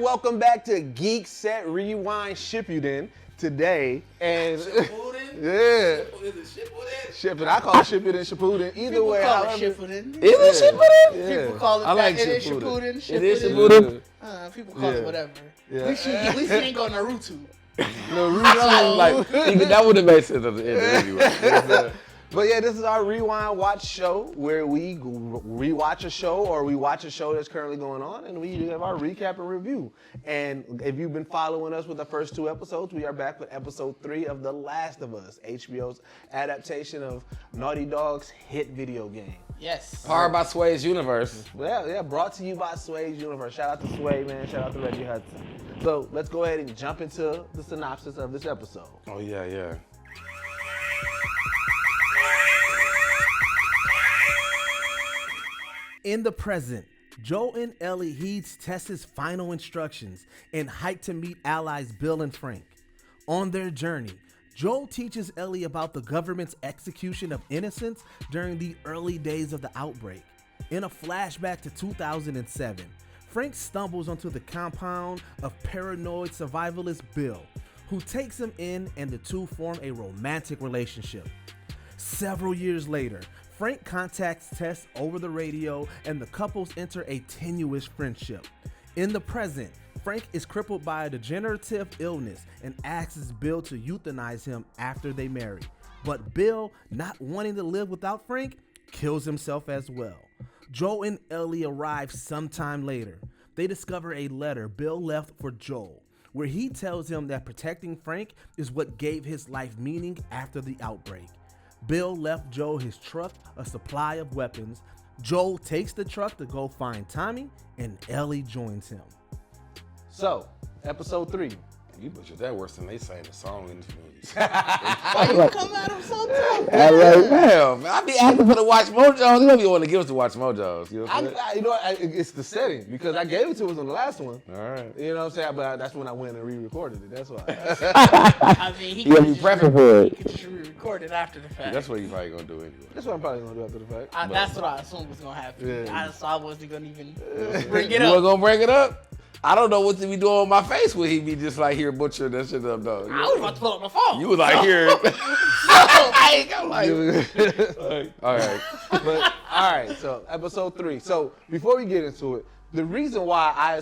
welcome back to Geekset Rewind Shippuden today. And Shippuden? Yeah. Is it Shippuden? Shippuden. I call it Shippuden Shippuden. Either People way, call it however. Shippuden. Is it Shippuden? Yeah. People call it I like that. It is Shippuden. Shippuden. It is Shippuden. Shippuden. People call Yeah. it whatever. Yeah. At least you ain't go Naruto. Naruto. Like, even that would have made sense at the end anyway. But yeah, this is our Rewind Watch show where we rewatch a show or we watch a show that's currently going on and we have our recap and review. And if you've been following us with the first two episodes, we are back with episode 3 of The Last of Us, HBO's adaptation of Naughty Dog's hit video game. Yes. Powered by Sway's Universe. Well, yeah, brought to you by Sway's Universe. Shout out to Sway, man. Shout out to Reggie Hudson. So let's go ahead and jump into the synopsis of this episode. Oh, yeah. In the present, Joel and Ellie heeds Tess's final instructions and hike to meet allies Bill and Frank. On their journey, Joel teaches Ellie about the government's execution of innocents during the early days of the outbreak. In a flashback to 2007, Frank stumbles onto the compound of paranoid survivalist Bill, who takes him in and the two form a romantic relationship. Several years later, Frank contacts Tess over the radio and the couples enter a tenuous friendship. In the present, Frank is crippled by a degenerative illness and asks Bill to euthanize him after they marry. But Bill, not wanting to live without Frank, kills himself as well. Joel and Ellie arrive sometime later. They discover a letter Bill left for Joel, where he tells him that protecting Frank is what gave his life meaning after the outbreak. Bill left Joel his truck, a supply of weapons. Joel takes the truck to go find Tommy, and Ellie joins him. So, episode 3. You butchered that worse than they sang the song in the movie. Why you come at him so tough? I'm like, man, I be asking for the Watch Mojos. You don't be want to give us the Watch Mojos. You know what I'm saying? It's the setting because I gave it to us on the last one. All right. You know what I'm saying? But that's when I went and re-recorded it. That's why. I mean, he You gotta could be just prepping for he it. could just record it after the fact. That's what you probably gonna do anyway. That's what I'm probably gonna do after the fact. That's what I assumed was gonna happen. Yeah. I wasn't gonna even bring it You up. wasn't gonna bring it up? I don't know what to be doing on my face when he be just like here butchering that shit up though. I was about to pull up my phone. You was like here. I ain't gonna like. All right. But all right, so episode 3. So before we get into it, the reason why I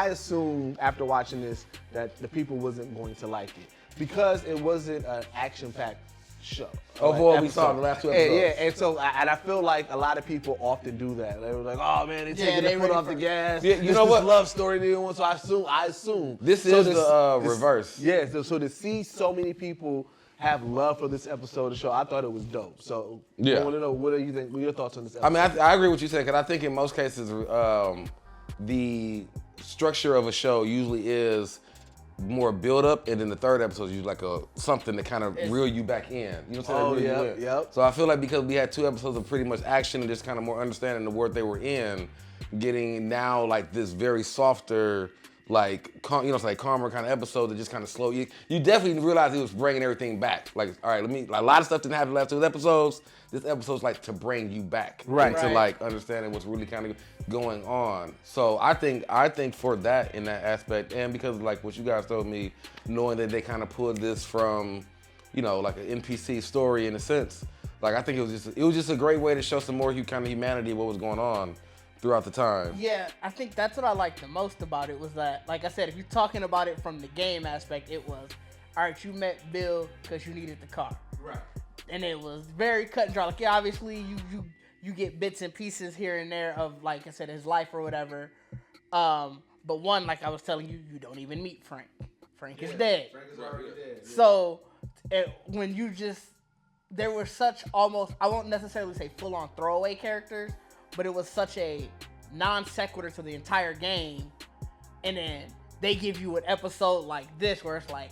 assumed after watching this that the people wasn't going to like it because it wasn't an action-packed show. Of what we saw in the last 2 episodes. Yeah, and so I feel like a lot of people often do that. They were like, "Oh man, they're taking they the foot ready off the for- gas." Yeah, you know this what? love story they want. So I assume This is the reverse. Yeah, so to see so many people have love for this episode of the show, I thought it was dope. So Yeah. I want to know what do you think? What are your thoughts on this episode? I mean, I agree with what you said because I think in most cases the structure of a show usually is more build up, and then the third episode is usually like something to kind of reel you back in. You know what I'm saying? Oh, Reel yep, you in. yep. So I feel like because we had 2 episodes of pretty much action and just kind of more understanding the world they were in, getting now like this very softer, like it's like calmer kind of episode that just kind of slow you. You definitely realize he was bringing everything back. Like, all right, like a lot of stuff didn't happen in the last 2 episodes. This episode's like to bring you back, Right. To like understanding what's really kind of going on. So I think for that in that aspect, and because like what you guys told me, knowing that they kind of pulled this from, like an NPC story in a sense, like I think it was just a great way to show some more kind of humanity of what was going on throughout the time. Yeah, I think that's what I liked the most about it was that, like I said, if you're talking about it from the game aspect, it was, all right, you met Bill because you needed the car. right. And it was very cut and dry. Like, yeah, obviously you get bits and pieces here and there of, like I said, his life or whatever. But one, like I was telling you, you don't even meet Frank. Frank is dead. Frank is already dead. Yeah. So when you there were such almost, I won't necessarily say full-on throwaway characters, but it was such a non sequitur to the entire game. And then they give you an episode like this where it's like,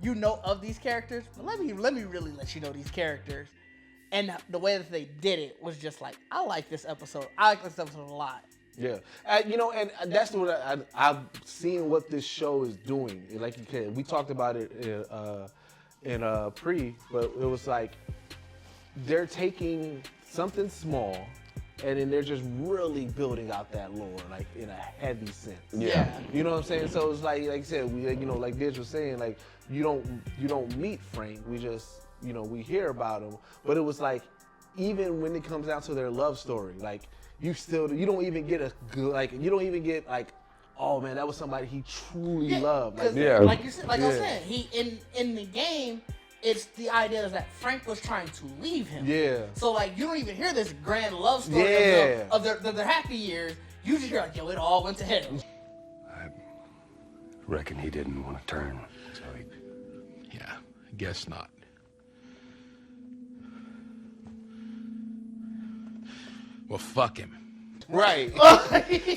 you know of these characters, but let me really let you know these characters. And the way that they did it was just like, I like this episode. I like this episode a lot. Yeah, and that's what I've seen what this show is doing. Like you said, we talked about it in pre, but it was like they're taking something small and then they're just really building out that lore, like in a heavy sense. Yeah. You know what I'm saying? So it's like you said, we, you know, like Didge was saying, like you don't meet Frank. We just, you know, we hear about him. But it was like, even when it comes down to their love story, like you don't even get a good, like you don't even get like, oh man, that was somebody he truly loved. Like, like you said, like I was saying, he in the game, it's the idea that Frank was trying to leave him. Yeah. So like you don't even hear this grand love story of their happy years. You just hear like, yo, it all went to hell. I reckon he didn't want to turn, so he... Yeah, I guess not. Well, fuck him. Right.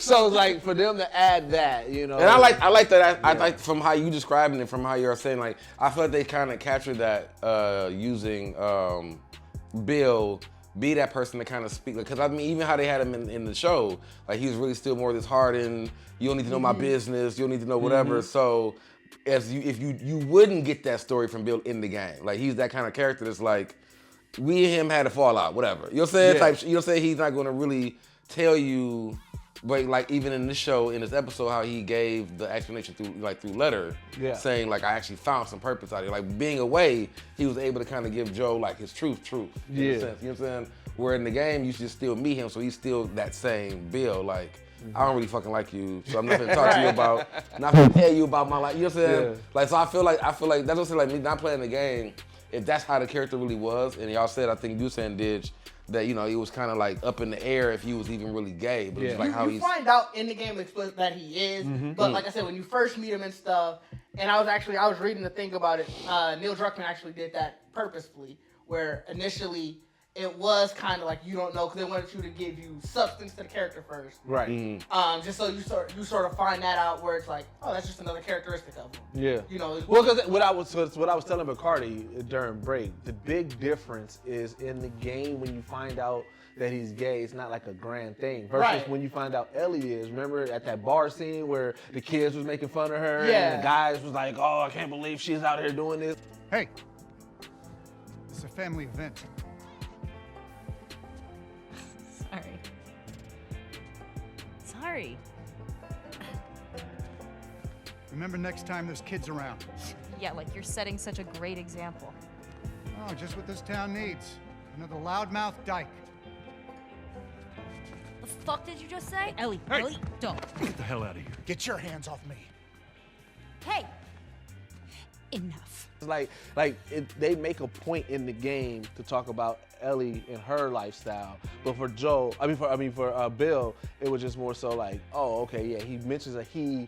So it's like for them to add that, you know. And I like that. I like from how you describing it, from how you're saying, like I feel like they kind of captured that using Bill be that person to kind of speak, because I mean even how they had him in the show, like he was really still more this hardened. You don't need to know my business. You don't need to know whatever. So if you wouldn't get that story from Bill in the game, like he's that kind of character that's like we and him had a fallout, whatever. You know what I'm saying? Type. You know what I'm saying? He's not going to really tell you, but like even in this show, in this episode, how he gave the explanation through letter, saying like I actually found some purpose out of it. Like being away, he was able to kind of give Joe like his truth. In a sense, you know what I'm saying? Where in the game, you should still meet him, so he's still that same Bill. Like I don't really fucking like you, so I'm not gonna talk to you about, not gonna tell you about my life. You know what I'm saying? Like so, I feel like that's what I'm saying. Like me not playing the game. If that's how the character really was, and y'all said, I think you saying Didge, that, you know, he was kind of like up in the air if he was even really gay. But it's like how you find out in the game explicit that he is. But like I said, when you first meet him and stuff, and I was reading the thing about it. Neil Druckmann actually did that purposefully, where initially it was kind of like you don't know because they wanted you to give you substance to the character first, right? Just so you sort of find that out where it's like, oh, that's just another characteristic of him. Yeah, you know. Well, because what I was telling Bacardi during break, the big difference is in the game when you find out that he's gay, it's not like a grand thing. Versus when you find out Ellie is. Remember at that bar scene where the kids was making fun of her, and the guys was like, oh, I can't believe she's out here doing this. Hey, it's a family event. Sorry. Remember next time there's kids around. Yeah, like you're setting such a great example. Oh, just what this town needs. Another loudmouth dyke. The fuck did you just say? Ellie, Hey. Ellie, don't. Get the hell out of here. Get your hands off me. Hey! Enough. They make a point in the game to talk about Ellie and her lifestyle, but for for Bill, it was just more so like, oh, okay, yeah, he mentions he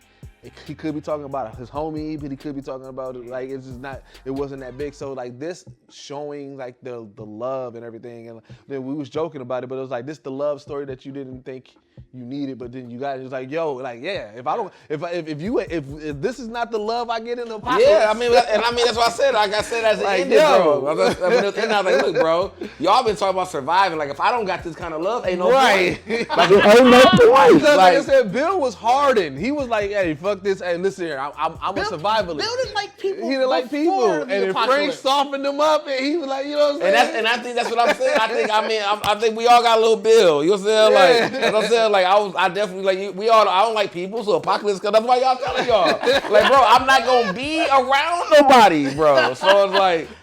could be talking about his homie, but he could be talking about it, like it's just not, it wasn't that big. So like this showing like the love and everything, and then we was joking about it, but it was like this the love story that you didn't think you needed, but then you got it. It was like, yo, like yeah, if this is not the love I get in the apocalypse. Yeah, I mean that's what I said. Like I said as an ending, bro. I was like, look, bro, y'all been talking about surviving. Like if I don't got this kind of love, ain't no point. Like ain't no point. Because like I said, Bill was hardened. He was like, hey, fuck this. Hey, listen here, I'm a survivalist. Bill didn't like people. He didn't like people, and then Frank softened him up, and he was like, you know what I'm saying? And I think that's what I'm saying. I think we all got a little Bill. You know what I'm saying? Like that's what I'm saying. Like I definitely like I don't like people, so apocalypse. Cause that's why y'all telling y'all. Like, bro, I'm not gonna be around nobody, bro. So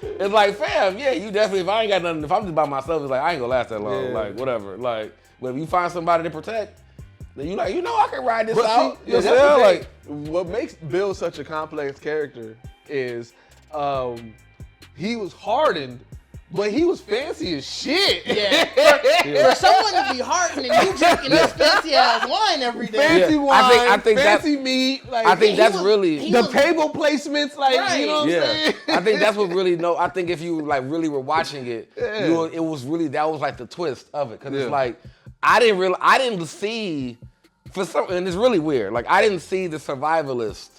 it's like, fam, yeah, you definitely. If I ain't got nothing, if I'm just by myself, it's like I ain't gonna last that long. Like whatever. Like, but if you find somebody to protect, then you like, I can ride this out. See, you know what I'm saying? Like, what makes Bill such a complex character is he was hardened, but he was fancy as shit. Yeah. For someone to be hardened and you drinking this fancy ass wine every day. Fancy wine, I think fancy meat. Like, I think that's really the table placements. Like, you know what I'm saying? I think that's what really. No, I think if you like really were watching it, it was really, that was like the twist of it, because it's like I didn't see for some, and it's really weird. Like I didn't see the survivalist.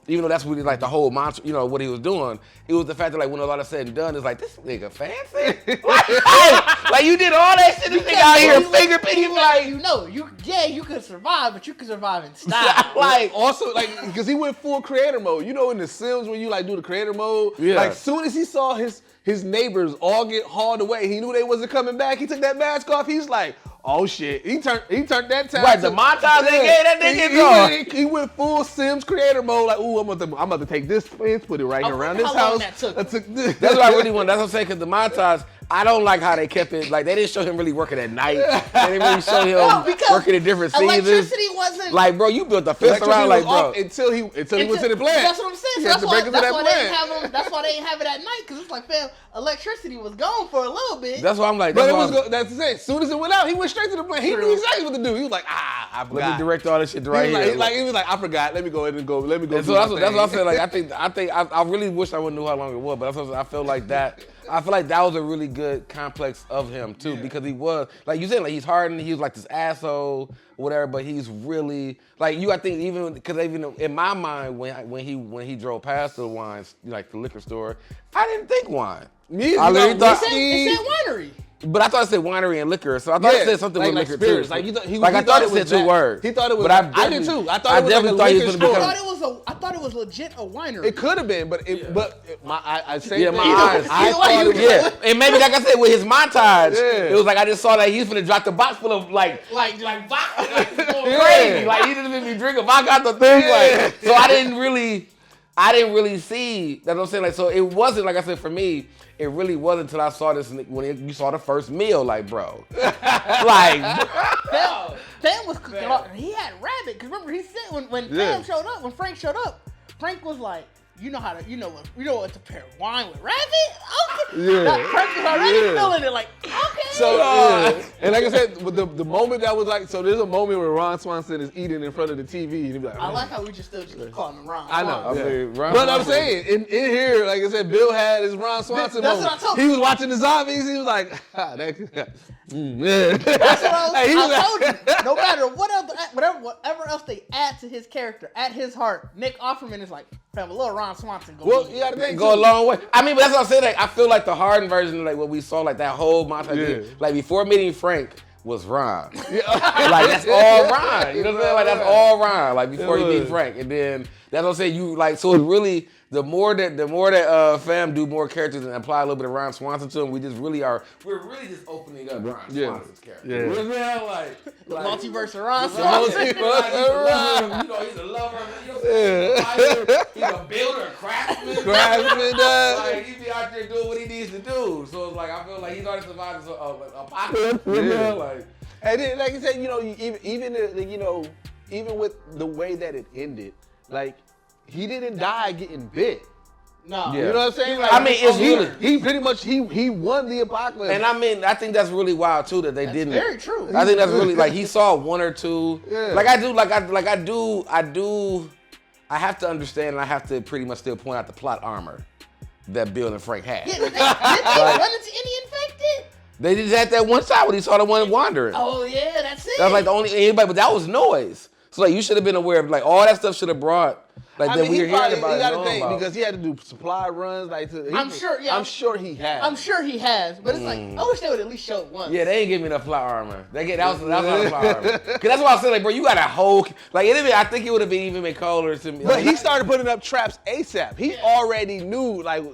Even though that's really like the whole mantra, you know, what he was doing, it was the fact that like when a lot of said and done, it's like, this nigga fancy. like you did all that shit, this nigga out here finger picking, like, you could survive, but you could survive in style. Like also like because he went full creator mode. You know, in The Sims when you like do the creator mode, like soon as he saw his neighbors all get hauled away, he knew they wasn't coming back. He took that mask off. He's like, Oh shit! He turned that time. Right, the montage they gave that nigga. He went full Sims creator mode. Like, ooh, I'm about to take this fence, put it right here around this house. That took this. That's what I really want. That's what I'm saying. Because the montage, I don't like how they kept it. Like they didn't show him really working at night. They didn't really show him working in different seasons. Electricity wasn't. Like, bro, you built the fence around, like, bro. Until he went to the plant. That's what I'm saying. So that's why they didn't have it at night. Because it's like, fam, electricity was gone for a little bit. That's why I'm like. But that's the thing. As soon as it went out, he went straight to the plant. He knew exactly what to do. He was like, I forgot. Let me direct all this shit right here. He was like, I forgot. Let me go ahead and go. Let me go. So that's what I said. Like, I really wish I would knew how long it was, but that's what I feel like that. I feel like that was a really good complex of him too, because he was like you said, like he's hardened. He was like this asshole, whatever. But he's really like you. I think even because even in my mind, when he drove past the wines, like the liquor store, I didn't think wine. I literally thought it said winery. But I thought it said winery and liquor, so I thought it said something with liquor too. I thought it said 2 words. He thought it was. But I did too. I thought it was like a liquor store. I thought it was legit a winery. It could have been, but I say my eyes. I thought it was. And maybe like I said with his montage, it was like I just saw that he's gonna drop the box full of like vodka, like going crazy. Like he didn't even be drinking vodka out the thing. Like so I didn't really see. That's what I'm saying. Like so it wasn't like I said for me. It really wasn't until I saw this when you saw the first meal, like, bro. Like, Fam was cooking up. He had rabbit. Because remember, he said when Fam showed up, when Frank showed up, Frank was like, you know what to pair wine with rabbit? Okay. Yeah. Frank was already feeling it, like, okay. So, and like I said, the moment that was like, so there's a moment where Ron Swanson is eating in front of the TV, and he'd be like, I like how we just calling him Ron. I know. Ron but I'm saying, in here, like I said, Bill had his Ron Swanson That's moment. what I told He was watching the zombies, he was like, That's what I told you. No matter whatever else they add to his character, at his heart, Nick Offerman is like, fam, a little Ron Swanson you gotta think go a long way. I mean, but that's what I'm saying. Like, I feel like the hardened version, like what we saw, like that whole montage, like before meeting Frank was Ron. Like that's all Ron. You know what I'm saying? Like that's all Ron. Like before you meet Frank, and then that's what I'm saying. You like so it really. The more that Fam do more characters and apply a little bit of Ron Swanson to him, we're really just opening up Ron Swanson's character. Yeah. You know what I'm saying? Like the multiverse of Ron Swanson. You know, he's a lover. You know, he's a builder, a craftsman. Like he be out there doing what he needs to do. So it's like I feel like he's already survived a apocalypse. Yeah. Like, and then, like you said, you know, even with the way that it ended, like. He didn't die getting bit. No. You know what I'm saying? Like, I mean, it's he pretty much he won the apocalypse. And I mean, I think that's really wild too that they didn't. Very true. I think that's really like he saw 1 or 2. Yeah. Like I have to understand and I have to pretty much still point out the plot armor that Bill and Frank had. Yeah, did they run into any infected? They just had that one shot when he saw the one wandering. Oh yeah, that's it. That was like the only anybody, but that was noise. So like you should have been aware of like all that stuff should have brought. Like that we were hearing about. He got to think because he had to do supply runs. Like I'm sure he has. I'm sure he has, but it's like I wish they would at least show it once. Yeah, they ain't give me enough plot armor. That was not a plot armor. Cause that's why I said like, bro, you got a whole like. I think it would have been even colder to me. But he started putting up traps ASAP. He already knew like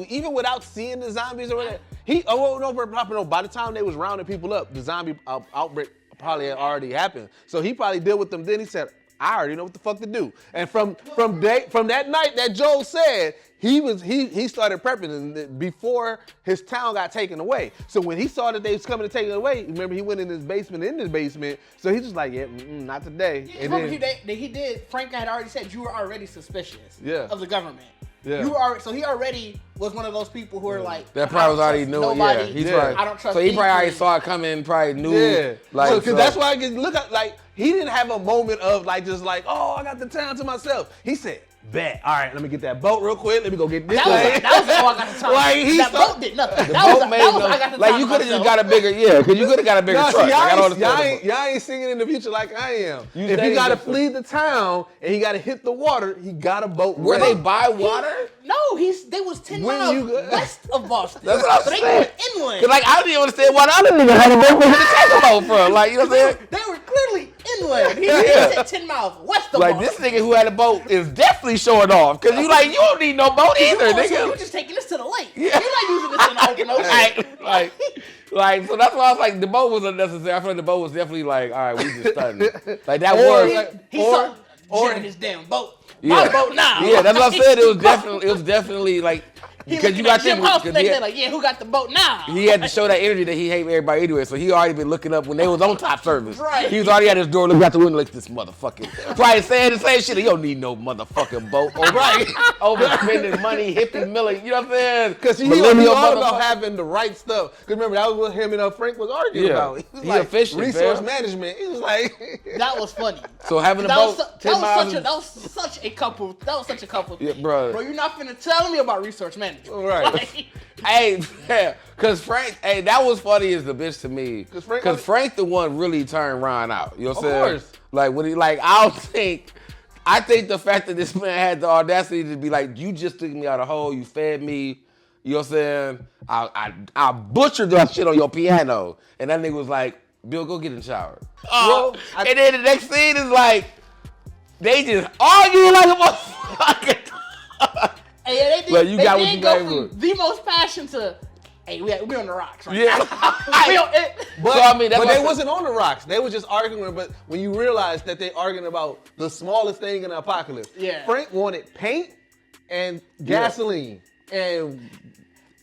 even without seeing the zombies or whatever. By the time they was rounding people up, the zombie outbreak probably had already happened. So he probably dealt with them. Then he said, I already know what the fuck to do. And from that night that Joel said, he started prepping before his town got taken away. So when he saw that they was coming to take it away, remember he went in the basement. So he's just like, not today. Yeah, and then Frank had already said you were already suspicious of the government. Yeah. So he already was one of those people who are like that probably was already knew it. Yeah, he's right. I don't trust. So he probably already saw it coming. Probably knew. Yeah. Like because that's why I can look at like he didn't have a moment of like just like I got the town to myself. He said, bet. All right, let me get that boat real quick. Let me go get this. That was all I got to time. Like, boat did nothing. That was I got to like you could have just got a bigger because you could have got a bigger truck. Y'all ain't singing in the future like I am. If he got to flee the town and he got to hit the water, he got a boat. Where they buy water? No, they was 10 miles west of Boston. That's what I'm saying. They were inland. Cause like I didn't understand why the other nigga had a boat for him to take a boat from. Like you know what I'm saying? They were clearly inland. He said 10 miles west of Boston. Like this nigga who had a boat is definitely showing off. Cause you don't need no boat either, nigga. You just taking this to the lake. Yeah. You're not using this in the open ocean. Like, so that's why I was like, the boat was unnecessary. I feel like the boat was definitely like, all right, we just stunning. Like that He started sharing his damn boat. Yeah. My boat now. Yeah, that's what I said. It was definitely like, because you got Jim to House think, next day, like, yeah, who got the boat now? he had to show that energy that he hate everybody anyway. So he already been looking up when they was on top service. Right. He was already at his door looking out the window like this motherfucking. Probably saying the same shit. You don't need no motherfucking boat. Over spending money, hippie milling. You know what I'm saying? Because he all about having the right stuff. Because remember, that was what him and Frank was arguing about. He was He like, efficient, resource fam. management. He was like, That was funny. So having a That boat, was, 10 miles. that was such a couple. That was such a couple. Yeah, thing. bro. Bro, you're not finna tell me about resource management. Right. Like, Hey, yeah, cause Frank, that was funny as the bitch to me. Cause Frank the one really turned Ron out. You know what I'm saying? Of course. Like when he I think the fact that this man had the audacity to be like, you just took me out of hole, you fed me, you know what I'm saying? I butchered that shit on your piano. And that nigga was like, Bill, go get in the shower. And then the next scene is like, they just argue like a motherfucker. Hey, they did, Like, you they got what did you go gave from with. the most passion to, hey, we on the rocks right Yeah. now. We on it. but, So, I mean, that's but what they I- wasn't on the rocks. They was just arguing. But when you realize that they arguing about the smallest thing in the apocalypse, Yeah. Frank wanted paint and gasoline and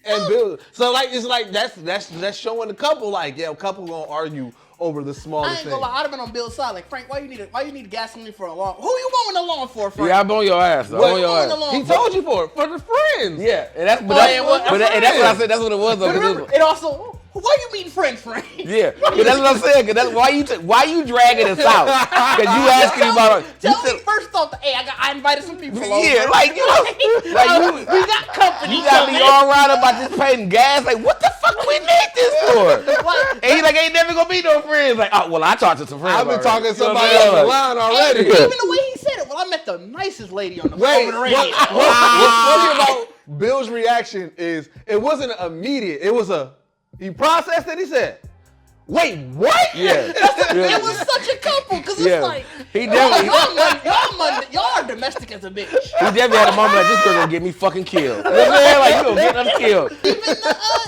Bill. So like it's like that's showing the couple like a couple gonna argue over the I smallest ain't thing. gonna lie, I'd have been on Bill's side. Like, Frank, why you need gasoline for a lawn? Who you mowing the lawn for, Frank? Yeah, I'm on your ass. though. I'm What on you your mowing the ass. lawn He for? told you for the friends. Yeah, and that's Oh, yeah, well, but that's and that's what I friends. said. That's what it was though. But 'cause it remember, was- it also, why you meeting friends, Frank? Yeah, but that's what I'm saying. Cause that's why you dragging us out? Cause you asking about. Tell me first off, hey, I invited some people over. Yeah, like you know, like we got company. you got me coming. all around about this painting gas. Like what the fuck we need this for? Like, And he like ain't never gonna be no friends. Like oh well, I talked to some friends. I've been already. talking to You know what somebody I'm on the saying? line and already. even the way he said it, well, I met the nicest lady on the Wait, over the radio. what's funny about Bill's reaction is it wasn't immediate. It was he processed it. He said, "Wait, what?" Yeah. It was such a couple because it's Yeah. like He definitely. y'all are domestic as a bitch. He definitely had a moment like this girl gonna get me fucking killed. You know what I'm saying? Like you gonna get us killed.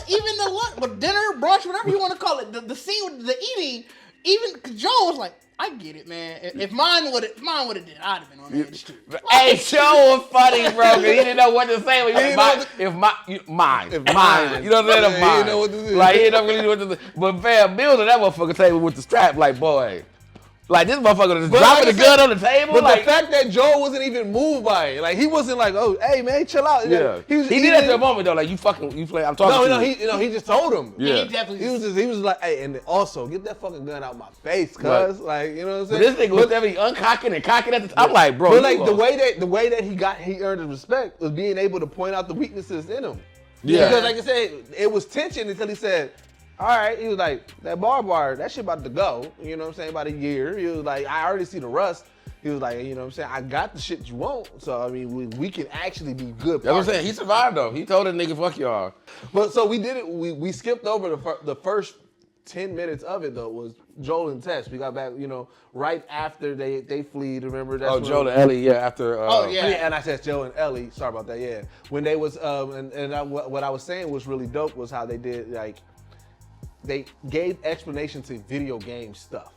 Even the lunch, with dinner, brunch, whatever you want to call it, the scene with the eating, even Joe was like, I get it, man. If mine would have did, I'd have been on the edge too. Hey, Joe was funny, bro, because he didn't know what to say. When He he didn't mine. mine. You know what I'm saying? Yeah, he Mine. didn't know what to do. Like, he didn't really know what to do. But, fam, Bill's on that motherfucker table with the strap, like, boy. Like, this motherfucker just But dropping like the I said, gun on the table. But like, the fact that Joe wasn't even moved by it, like he wasn't like, "Oh, hey man, chill out." yeah. He was He did that to a moment, though. Like, you play, I'm talking to you. he just told him. Yeah. He definitely. He was like, "Hey, and also get that fucking gun out my face, cuz." Right. Like, you know what I'm But saying? this nigga was definitely uncocking and cocking at the time. I'm like, bro, But you like are- the way that he earned his respect was being able to point out the weaknesses in him. Yeah. Because like I said, it was tension until he said, "All right," he was like, "That bar, that shit about to go." You know what I'm saying? About a year. He was like, "I already see the rust." He was like, "You know what I'm saying? I got the shit you want." So I mean, we can actually be good. That's what I'm partners. saying. He survived, though. He told that nigga, fuck y'all. But so we did it. We skipped over the first 10 minutes of it though. Was Joel and Tess. We got back, right after they fled. Remember that? Oh, Joel and Ellie, yeah, after. Oh, yeah. And I said Joe and Ellie. Sorry about that. Yeah, when they was what I was saying was really dope was how they did like they gave explanation to video game stuff.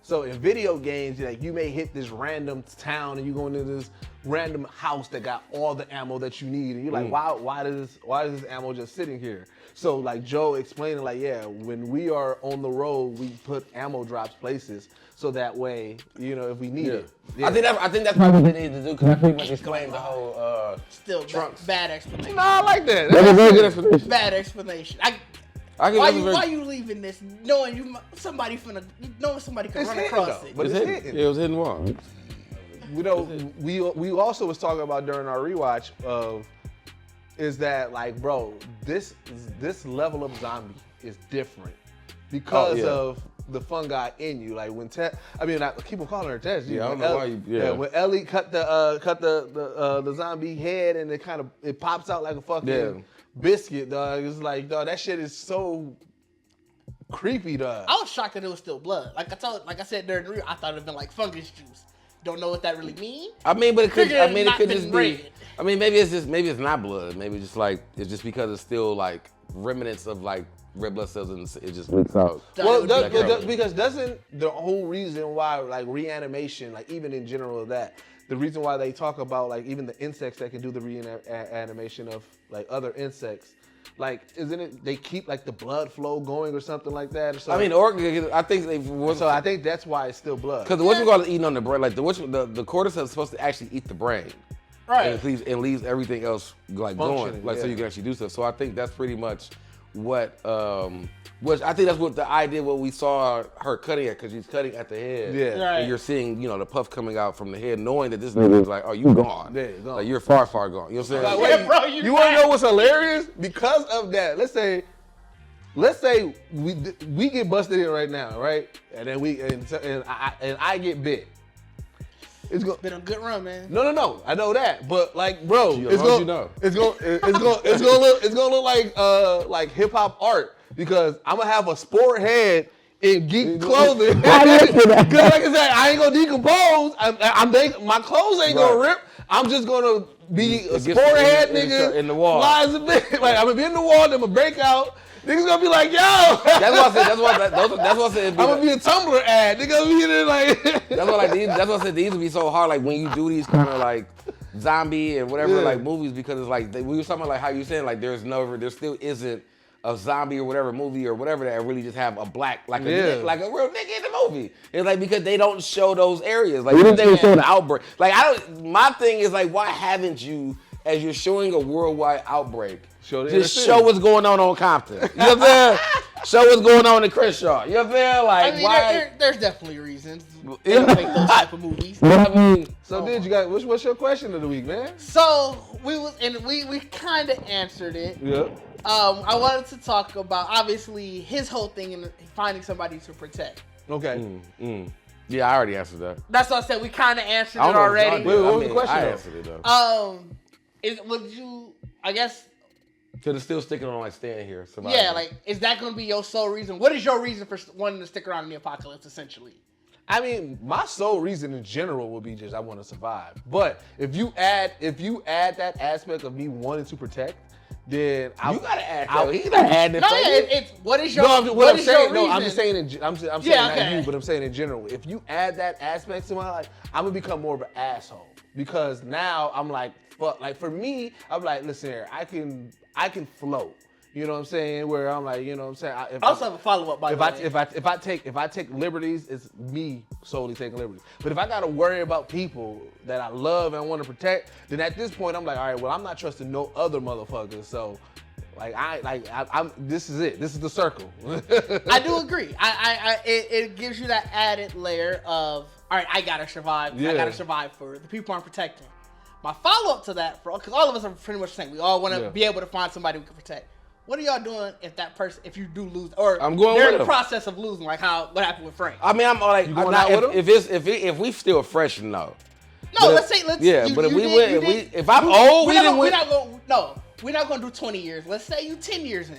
So in video games, like you may hit this random town and you go into this random house that got all the ammo that you need, and you're like, why is this ammo just sitting here? So like Joe explaining, like, yeah, when we are on the road, we put ammo drops places so that way, if we need it. Yeah. I think that's probably what they needed to do because I pretty much explained the whole Still bad explanation. No, I like that. That was a very good explanation. Bad explanation. Why you leaving this knowing somebody can It's run hidden, across though, it? but it's hidden. Yeah, it was hidden wall. We also was talking about during our rewatch of is that like, bro, this level of zombie is different because of the fungi in you. Like when I keep on calling her Tess. Yeah, I don't know why you. Yeah. When Ellie cut the zombie head and it pops out like a fucking biscuit, dog. It's like, dog, that shit is so creepy, dog. I was shocked that it was still blood. Like I said during the review, I thought it'd been like fungus juice. Don't know what that really means. I mean, but it could. Figured I mean, it not could been just red. be. I mean, maybe it's not blood. Maybe just like it's just because it's still like remnants of like red blood cells and it just leaks out. Well, Black color. because doesn't the whole reason why like reanimation, like even in general that, the reason why they talk about like even the insects that can do the reanimation of like other insects, like isn't it they keep like the blood flow going or something like that? Or something? I mean, I think So I think that's why it's still blood. because what you call it eating on the brain, like the cordyceps is supposed to actually eat the brain. Right. And leaves everything else like going, Functioning, like so yeah. you can actually do stuff. So I think that's pretty much what, which I think that's what the idea what we saw her cutting at, because she's cutting at the head. Yeah. Right. And you're seeing, the puff coming out from the head, knowing that this nigga is like, oh, you gone. Yeah, gone. Like you're far, far gone. You know what I'm saying? Like, Yeah, wait, bro, you want to know what's hilarious? Because of that, let's say we get busted in right now, right? And then I get bit. It's going. Been a good run, man. No. I know that, but like, bro, Gee, it's how going. you know? It's gonna look like hip hop art because I'm gonna have a sport head in geek clothing. Because like I said, I ain't gonna decompose. I'm my clothes ain't gonna rip. I'm just gonna be a sport head nigga. In the wall. Flies a bit. Like I'm gonna be in the wall. Then I'm gonna break out. Niggas gonna be like, yo. That's what I said. That's what I said. I'm gonna be a Tumblr ad. Nigga gonna be there like. That's what I said. These would be so hard. Like when you do these kind of like zombie and whatever like movies, because it's like we were talking about like how you saying like there still isn't a zombie or whatever movie or whatever that really just have a black like a real nigga in the movie. It's like because they don't show those areas. Like they were showing the outbreak. Like my thing is like why haven't you, as you're showing a worldwide outbreak, just show what's going on Compton. You know what I'm saying? Show what's going on in Crenshaw. You know what I'm saying? Like I mean, why? there's definitely reasons they don't make those type of movies. I mean, So did you guys? What's your question of the week, man? So we kind of answered it. Yeah. I wanted to talk about obviously his whole thing in finding somebody to protect. Okay. yeah, I already answered that. That's what I said. We kind of answered I it don't know if already. John did. Wait, what was I the question, I though? answered it though. Would you? I guess. Because it's still sticking on like staying here. Surviving. Yeah. Like, is that going to be your sole reason? What is your reason for wanting to stick around in the apocalypse? Essentially. I mean, my sole reason in general would be just I want to survive. But if you add that aspect of me wanting to protect, then you gotta add that. He's not adding it. No, for yeah, you. it's what is your I'm just saying. your No, I'm reason? just saying. I'm saying Yeah, not okay. you, but I'm saying in general. If you add that aspect to my life, I'm gonna become more of an asshole because now I'm like, fuck. Like for me, I'm like, listen here, I can float. You know what I'm saying? Where I'm like, you know what I'm saying? I also have a follow up by the way. If I take liberties, it's me solely taking liberties. But if I gotta worry about people that I love and want to protect, then at this point I'm like, all right, well I'm not trusting no other motherfuckers. So, I'm this is it. This is the circle. I do agree. It gives you that added layer of all right. I gotta survive. Yeah. I gotta survive for the people I'm protecting. My follow up to that, because all of us are pretty much the same. We all want to be able to find somebody we can protect. What are y'all doing if you do lose, or I'm going they're with in the him. process of losing, like what happened with Frank? I mean, I'm like, You going out with him? if we still fresh, no. No, But if I'm old, we didn't win. We're not gonna do 20 years. Let's say you 10 years in.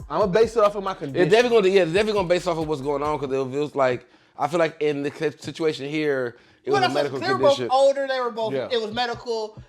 I'm gonna base it off of my condition. It's definitely gonna base off of what's going on because it feels like I feel like in the situation here, it was a medical they were condition. both older. They were both. Yeah. It was medical.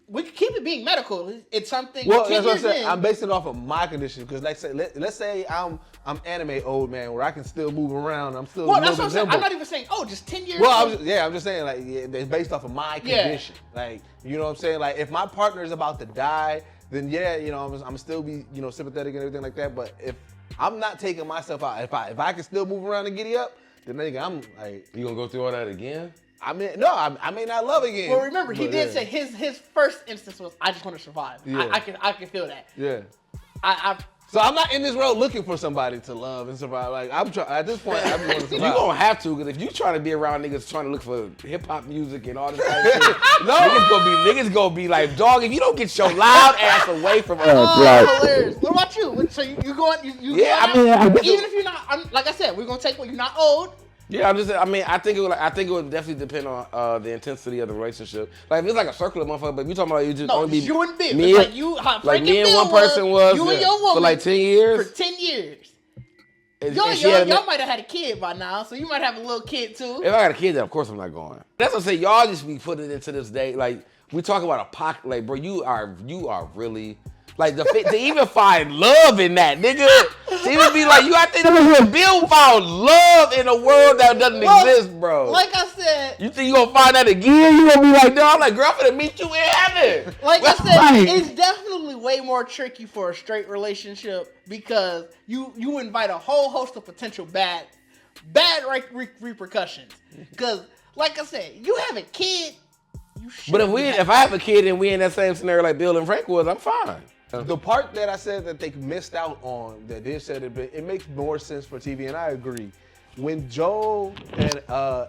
We could keep it being medical. It's something. Well, 10 that's what I'm years saying. in, I'm basing it off of my condition because, let's say I'm anime old man where I can still move around. I'm still. Well, a that's little what I'm bit saying. nimble. I'm not even saying, just 10 years. Well, I'm just saying, like, it's based off of my Yeah. condition. Like, you know what I'm saying? Like, if my partner is about to die, then yeah, I'm still be, sympathetic and everything like that. But if I'm not taking myself out, if I can still move around and giddy up, then nigga, I'm like, You gonna go through all that again? I may not love again. Well, remember, he But, did yeah. say his first instance was, I just want to survive. Yeah. I can feel that. Yeah. I So I'm not in this road looking for somebody to love and survive. Like I'm trying at this point, I just want to You survive. gonna have to, because if you trying to be around niggas trying to look for hip hop music and all this kind of shit, niggas gonna be like, dog, if you don't get your loud ass away from us, hilarious. What about you? So you going? You Yeah, going I out? guess even if you're not, like I said, we're gonna take what you're not old. yeah, I think it would definitely depend on the intensity of the relationship. Like if it's like a circular motherfucker, but if you talking about you just No, only be you and Bill. me, It's like you, how like Frank me and Bill one person was you and your woman for like 10 years. For 10 years. And Y'all she had might have had a kid by now, so you might have a little kid too. If I got a kid, then of course I'm not going. That's what I'm saying. Y'all just be putting it into this day. Like we talk about a pocket. Like bro, you are really Like to even find love in that, nigga. To even be like, you out there, Bill found love in a world that doesn't exist, bro. Like I said, you think you gonna find that again? You gonna be like, no, I'm like, girl, I'm gonna meet you in heaven. Like I said, it's definitely way more tricky for a straight relationship because you invite a whole host of potential bad repercussions. Because, like I said, you have a kid. But if I have a kid and we in that same scenario like Bill and Frank was, I'm fine. The part that I said that they missed out on, that Didge said it makes more sense for TV, and I agree. When Joel and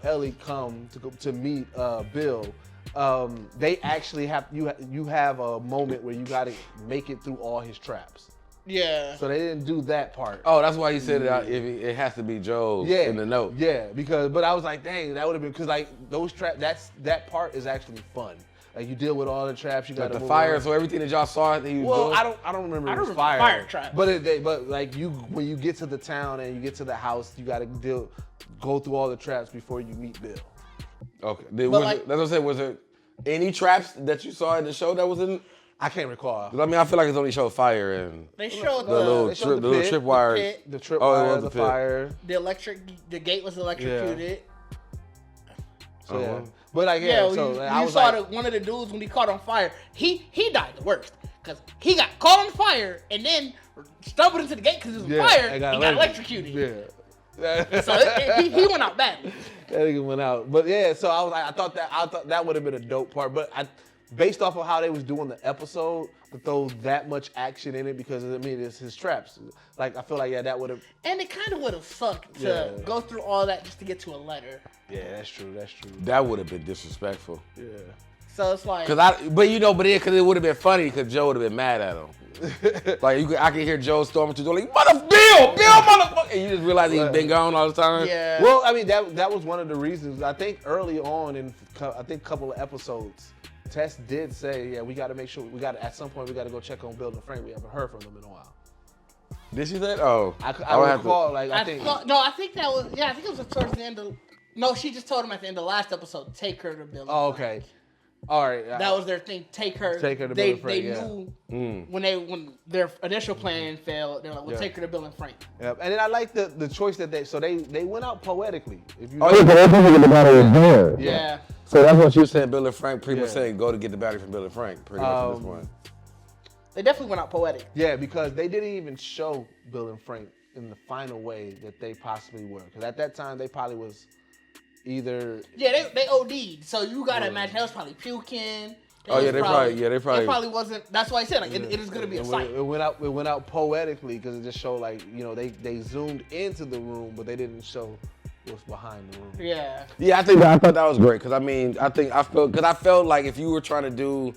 Ellie come to meet Bill, they actually have you have a moment where you got to make it through all his traps. Yeah. So they didn't do that part. Oh, that's why he said it has to be Joel in the note. Yeah, but I was like, dang, that would have been because like those traps. That part is actually fun. Like you deal with all the traps. You got the fire. So everything that y'all saw that he was doing. I don't remember. I it was remember fire. Fire traps. But like when you get to the town and you get to the house, you got to go through all the traps before you meet Bill. Okay. That's what I'm saying. Was there any traps that you saw in the show that was in? I can't recall. I mean, I feel like it's only showed fire and They showed the little trip wires. The trip wire, the fire. The gate was electrocuted. So yeah. But like you saw one of the dudes when he caught on fire. He died the worst because he got caught on fire and then stumbled into the gate because it was fire and got electrocuted. Yeah. So he went out badly. That nigga went out. But yeah, so I was like, I thought that would have been a dope part. But based off of how they was doing the episode, to throw that much action in it because I mean it's his traps. Like I feel like that would have. And it kind of would have sucked to go through all that just to get to a letter. Yeah, that's true. That would have been disrespectful. Yeah. So it's like. Because it would have been funny because Joe would have been mad at him. Like I can hear Joe storming through the door like, Bill, motherfucker, and you just realize he's been gone all the time. Yeah. Well, I mean that was one of the reasons. I think early on in a couple of episodes, Tess did say, we got to make sure at some point we got to go check on Bill and Frank. We haven't heard from them in a while. Did she say? Oh, I recall. I think that was. Yeah, I think it was towards the end of. No, she just told him at the end of the last episode, take her to Bill. Oh, okay. All right. That was their thing. Take her to Bill and Frank. They knew when their initial plan failed. They're like, take her to Bill and Frank. Yep. And then I like the choice that they went out poetically. But everything in the battle is there. Yeah. So that's what you said. Bill and Frank pretty much saying go to get the battery from Bill and Frank. Pretty much at this point. They definitely went out poetic. Yeah, because they didn't even show Bill and Frank in the final way that they possibly were. Because at that time they probably was either. Yeah, they OD'd. So you gotta imagine they was probably puking. They probably. It probably wasn't. That's why I said it is gonna be a sight. It went out poetically because it just showed like they zoomed into the room, but they didn't show what's behind the room. Yeah. Yeah, I thought that was great because I felt like if you were trying to do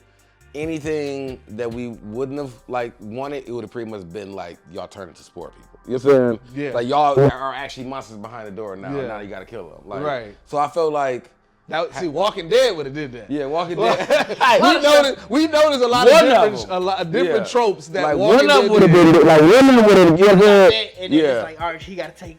anything that we wouldn't have wanted, it would have pretty much been like y'all turn into sport people. You know what I'm saying? Yeah. Like y'all are actually monsters behind the door now. Yeah. Now you gotta kill them. Like, right. So I felt like. Walking Dead would have did that. Yeah, Walking Dead. we noticed a lot of different tropes that like Walking one of Dead them would have been like one of them would have And then it's like, all right, she gotta take.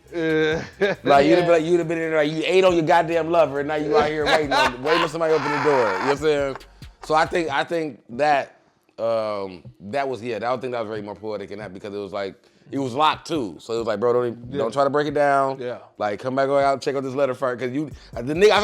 Like you'd have been in there like you ate on your goddamn lover and now you out here waiting on somebody to open the door. You know what I'm saying? So I think that that was I don't think that was very more poetic in that because it was like. It was locked too, so it was like, bro, don't try to break it down. Yeah. Like, come back out, check out this letter first, because I feel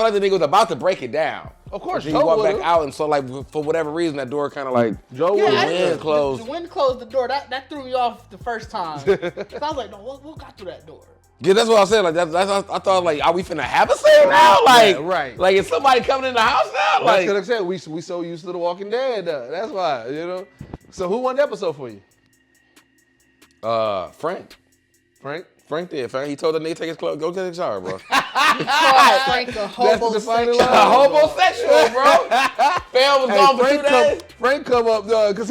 like the nigga was about to break it down. Of course, he walked back out, and so like for whatever reason, that door kind of like the wind closed. The wind closed the door. That threw me off the first time. So I was like, no, what got through that door? Yeah, that's what I said. Like I thought, like, are we finna have a scene now? Like, right. Like, is somebody coming in the house now? Like, that's what I said. We so used to The Walking Dead. That's why, So who won the episode for you? Frank did. He told the nigga to take his clothes, go get a shower, bro. Frank a homosexual. A homosexual, bro. Phil was gone for 2 days. Frank come up, because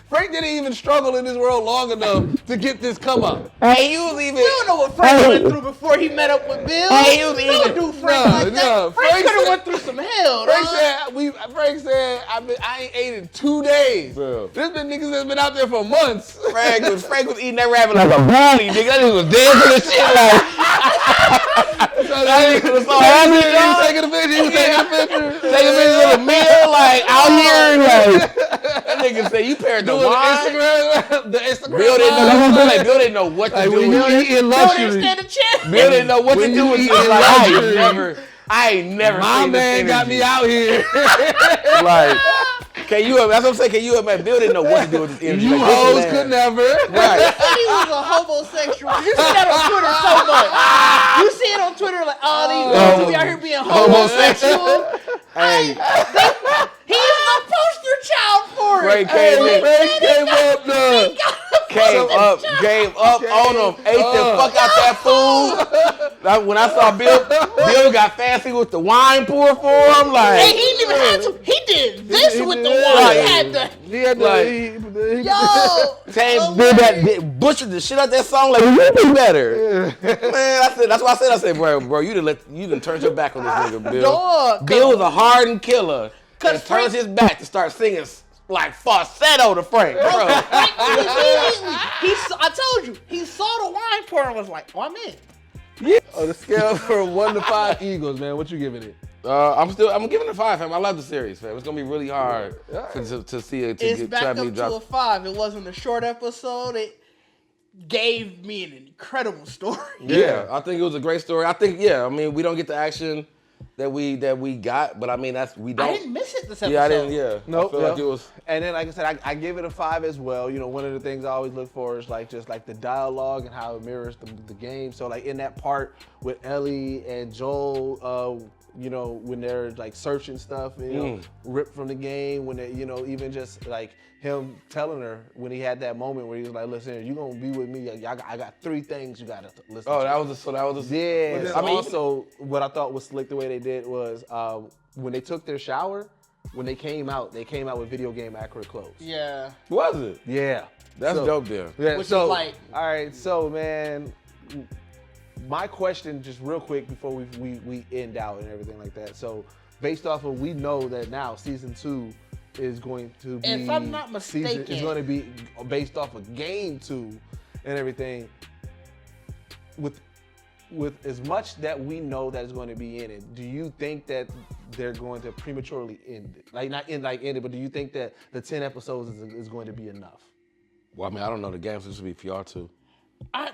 Frank didn't even struggle in this world long enough to get this come up. Hey, he was even. You don't know what Frank went through before he met up with Bill. Hey, he was Don't do Frank like that. Frank could have went through some hell. Frank said, I ain't ate in 2 days. Bro. There's been niggas that's been out there for months. Frank was eating that rabbit like a brownie, nigga. That nigga was dancing and shit like. That nigga was so happy, He was taking a picture. He was taking a picture. taking pictures of the meal, like out here, like that nigga said, you paired the wine. The Instagram. Bill didn't know. That's what I'm saying. Like, Bill didn't know what to do when with you it. eating Bill luxury. didn't stand a chance. Bill didn't know what to When do you with it. eating Like, luxury. I ain't never My seen man this got me energy. out here. Like, that's what I'm saying. Can you imagine? Bill didn't know what to do with this energy. You Like, this hoes man- could never. Right. He was a homosexual. You see that on Twitter so much. You see it on Twitter like, oh, these girls be out here being homosexual. Hey, He's the poster child for Ray it. came in. Ray came up there. Came up on him, ate the fuck out that food. Like, when I saw Bill got fancy with the wine pour for him. Like, Hey, he didn't even have to. He did this He with did. the wine. Right. He had to. He had Like, Yo. Came, did that, butchered the shit out that song. Like, you do better, man. I said, that's why I said, bro, you done turned your back on this nigga, Bill. Dog. Bill was a hardened killer. Cause And turns his back to start singing like falsetto to Frank, bro. I told you, he saw the wine pour and was like, oh, I'm in. On the scale from 1 to 5 Eagles, man, what you giving it? I'm giving it a 5, fam. I love the series, fam. It's gonna be really hard to see it. It's back up to a 5. It wasn't a short episode. It gave me an incredible story. Yeah, I think it was a great story. I think, I mean, we don't get the action that we got, but I mean, we don't. I didn't miss it this episode. Yeah, I didn't. Yeah, Nope, I feel like it was. And then, like I said, I give it a 5 as well. You know, one of the things I always look for is like just like the dialogue and how it mirrors the game. So like in that part with Ellie and Joel, you know, when they're like searching stuff, and, you know, ripped from the game, when they, you know, even just like him telling her when he had that moment where he was like, listen, you gonna be with me. I got 3 things you gotta listen to. That was Yeah. I mean, also, what I thought was slick the way they did was when they took their shower, when they came out with video game accurate clothes. Yeah. Was it? Yeah. That's dope there. Yeah. Which so, is like, all right. So, man, my question, just real quick before we end out and everything like that. So, based off of, we know that now season 2 is going to be. if I'm not mistaken, is going to be based off of game 2 and everything. With as much that we know that is going to be in it, do you think that they're going to prematurely end it? Like not end it, but do you think that the 10 episodes is going to be enough? Well, I mean, I don't know. The game's supposed to be for y'all too.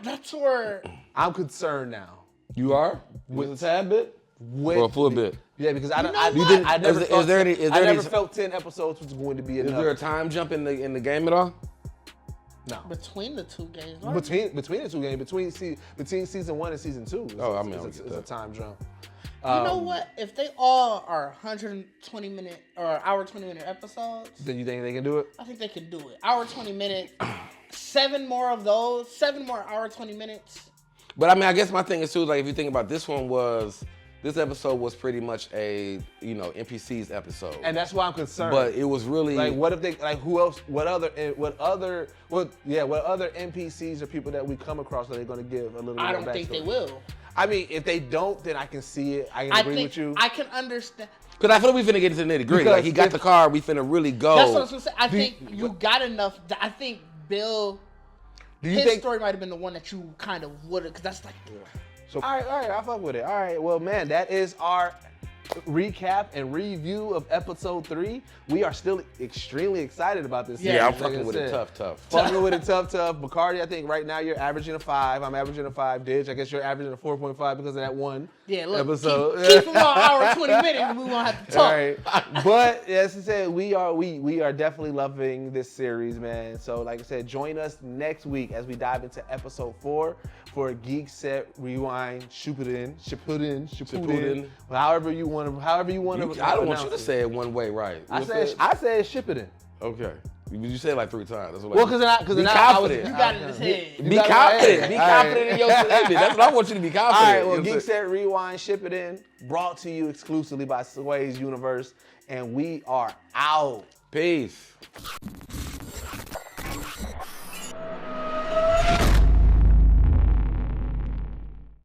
that's where I'm concerned now. You are? With a tad bit? With Or a full bit? Yeah, because I Is there any felt 10 episodes was going to be Is enough. there a time jump in the game at all? No. between the 2 games. Between the 2 games, between season 1 and season 2, it's a time jump. You know what? If they all are 120 minute or hour 20 minute episodes, Then you think they can do it? I think they can do it. Hour 20 minute, 7 more of those, 7 more hour 20 minutes. But I mean, I guess my thing is too, like if you think about this episode was pretty much a, NPC's episode. And that's why I'm concerned. But it was really like, what if they, like, who else, what other NPCs or people that we come across are they going to give a little bit I of don't think they backstory? will. I mean, if they don't, then I can see it. I can agree with you. I can understand. Because I feel like we finna get into the nitty gritty. Like he got the car, we finna really go. That's what I was gonna say. I think you got enough. I think Bill, his story might have been the one that you kind of would have, because that's like. So, all right, I fuck with it. All right, well, man, that is our recap and review of episode 3. We are still extremely excited about this. Yeah, I'm series, fucking like I with it said. tough. Fucking with it tough. Bacardi, I think right now you're averaging a 5. I'm averaging a 5. Didge, I guess you're averaging a 4.5 because of that one episode. Keep them on hour 20 minutes and we won't have to talk. All right. But as I said, we are definitely loving this series, man. So like I said, join us next week as we dive into episode 4 for a Geekset Rewind Shippuden. However you want to. I don't want you to say it one way, right? I said Shippuden. Okay. You say it like 3 times. That's what Well, because be confident. You got it in his head. Be confident. Be confident in your statement. That's what I want you to be confident. All right, well, You know what I'm saying? Geekset Rewind Shippuden, brought to you exclusively by Sway's Universe, and we are out. Peace.